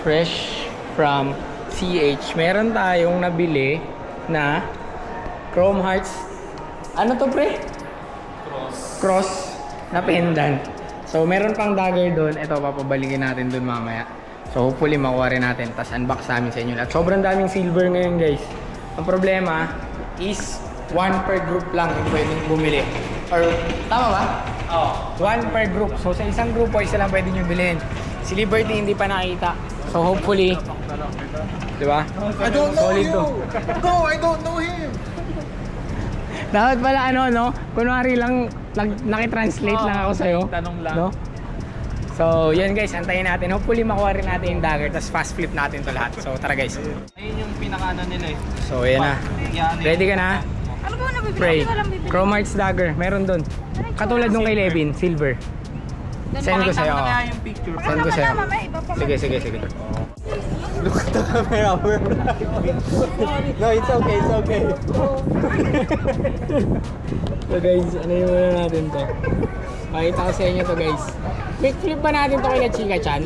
fresh from CH. Meron tayong nabili na Chrome Hearts. Ano to pre? Cross na pendant. So meron pang dagger doon. Ito papabalikin natin doon mamaya. So hopefully makuha rin natin. Tapos unbox namin sa inyo. At sobrang daming silver ngayon guys. Ang problema is 1 per group lang yung pwedeng bumili. Or tama ba? Oo. 1 per group. So sa isang grupo isa lang pwede nyo bilhin. Si Liberty hindi pa nakita. So hopefully, di ba? I don't know Solid you. to. No, I don't know him. Dapat pala ano, no? Kunwari lang, nakitranslate lang ako sa'yo. Tanong lang. No? So, yan guys, antayin natin. Hopefully makuha rin natin yung dagger, tapos fast flip natin to lahat. So, tara guys. Ayun yung pinaka-ano nila eh. So, yan na. Ready ka na? Ano ba nabibili? Pray. Hindi ko alam bibili. Chrome Hearts dagger, meron dun. Katulad nung kay Levin, silver. Send ko sa'yo. Kaya yung picture. Send ko sa'yo. Sige, sige, sige. Look at the camera. No, it's okay, it's okay. So guys, ano yung muna natin to? Pakita ko sa inyo to guys. Quick flip ba natin to kay Chika Chan?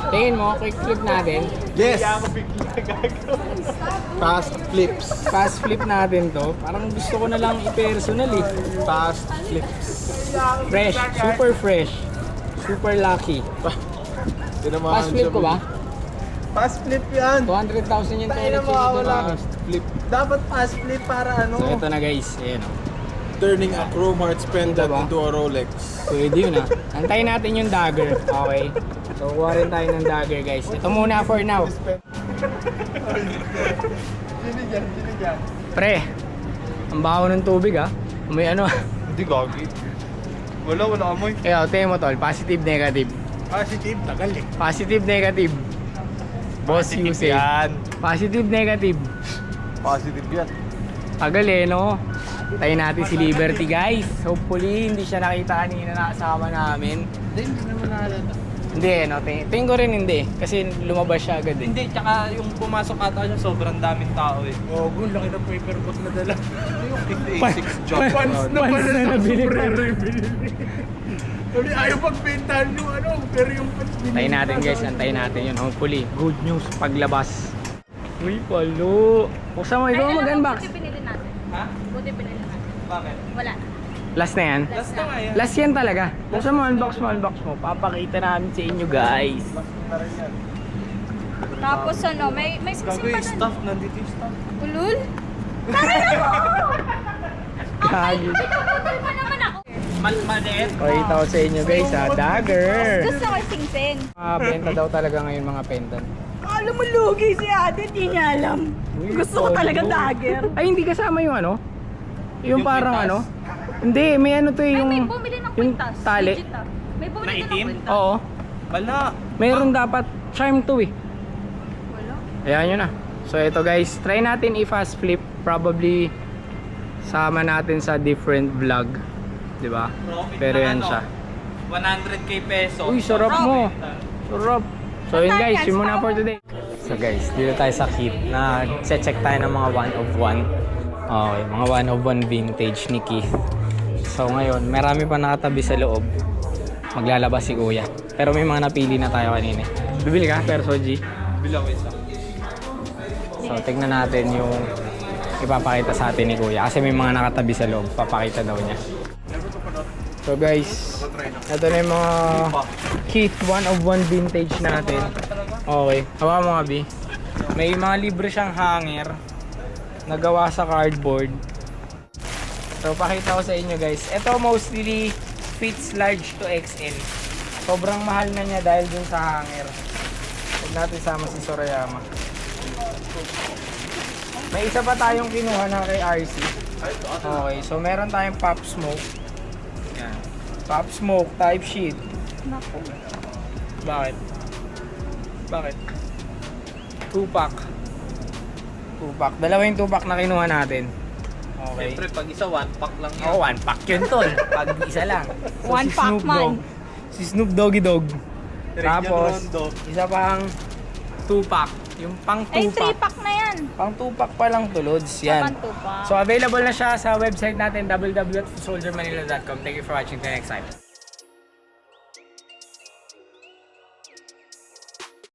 Tingin mo, quick flip natin. Yes. Fast flips. Fast flip natin to. Parang gusto ko na lang i-personal eh. Fast flips. Fresh, super fresh. Super lucky. Fast flip ko ba? Fast flip yan. 200,000 yung Tayo na toilet mawawala. fast flip. Dapat fast flip para ano? So ito na guys, ayan o. Turning a Chrome Hearts pendant Diba? into a Rolex. Pwede yun ah. Antayin natin yung dagger, okay? So kuha rin tayo ng dagger guys. Ito muna for now. Sino dyan? Sino dyan? Pre, ang baho ng tubig ah. May ano. Hindi gagi. Wala amoy. Kaya tingin mo tol, positive, negative. Positive, tagal eh. Positive, negative. Boss Yuse. Positive, negative. Positive yan. Tagal eh no? Tayo natin si Liberty guys. Hopefully hindi siya nakita kanina na kasama namin. Hindi naman nahalata. Hindi no, tingin ko rin hindi. Kasi lumabas siya agad eh. Hindi, tsaka yung pumasok ata siya, sobrang daming tao eh. Oh, gun, laki ng paper boat na dala. Yung 56 job. Pants na nabili ka. Sabi, ayaw pagbentahan yung ano, pero yung pants Antayin natin guys, antayin natin yun. Hopefully, good news paglabas. Uy, palo. Buksan mo, ikaw mag-unbox. Buti pinili natin. Ha? Buti pinili natin. Bakit? Wala na. Last na yan? Last na nga yan. Last yan talaga. Buksan mo, unbox mo. Papakita namin sa inyo guys. Tapos ano, may Gago pa yung doon. stuff, nandito yung stuff. Ulul? Taray ako! Gagi. Pinaputol pa naman ako. Maliit. Pakita ko sa inyo guys ha, dagger. Gusto ko sing-sing. Benta daw talaga ngayon mga pendant. Alam mo, lugi si ate, di niya alam. Uy, Gusto ko talaga palo. dagger. Ay, hindi kasama yung ano? Yung Yung parang kwintas? ano? Hindi, may ano to eh, Ay, yung... may bumili ng yung kwintas. tali. Legit ah. May bumili Na din itim? ng kwintas. Oo. Wala. Meron dapat charm to eh. Wala. Ayan yun na. So ito guys, try natin i-fast flip. Probably sama natin sa different vlog. Diba? Profit Pero ng yan ano, siya. 100k peso. Uy, sarap mo. Sarap. So yun guys, yun muna for today. So guys, dito tayo sa kit na check tayo ng mga 1 of 1. Okay, mga 1 of 1 vintage ni Keith. So ngayon, marami pa nakatabi sa loob. Maglalabas si Kuya. Pero may mga napili na tayo kanina. Bibili ka, Perso G? Bilang isa. So tignan natin yung ipapakita sa atin ni Kuya. Kasi may mga nakatabi sa loob. Papakita daw niya. So guys, ito na yung mga Keith 1 of 1 vintage natin. Okay, hawa mo nga B. May mga libre siyang hanger nagawa sa cardboard. So pakita ko sa inyo guys. Ito mostly fits large to XL. Sobrang mahal na niya dahil dun sa hanger. Huwag natin sama si Sorayama. May isa pa tayong kinuha na kay RC. Okay, so meron tayong Pop Smoke. Yan. Pop Smoke type sheet. Naku. Bakit? Bakit? 2-pack. 2-pack. Dalawa yung 2-pack na kinuha natin. Okay. Siyempre, pag isa, 1 pack lang yan. Oo, 1-pack yun tol. Pag isa lang. So, One pack Snoop man. Dogg. Si Snoop Doggy Dogg. Region Tapos, Rondo. isa pang 2-pack. Yung pang Ay, 2-pack. 3-pack na yan. Pang 2-pack pa lang tulods. Yan. Naman 2-pack. So, available na siya sa website natin www.soldiermanila.com. Thank you for watching. Till next time.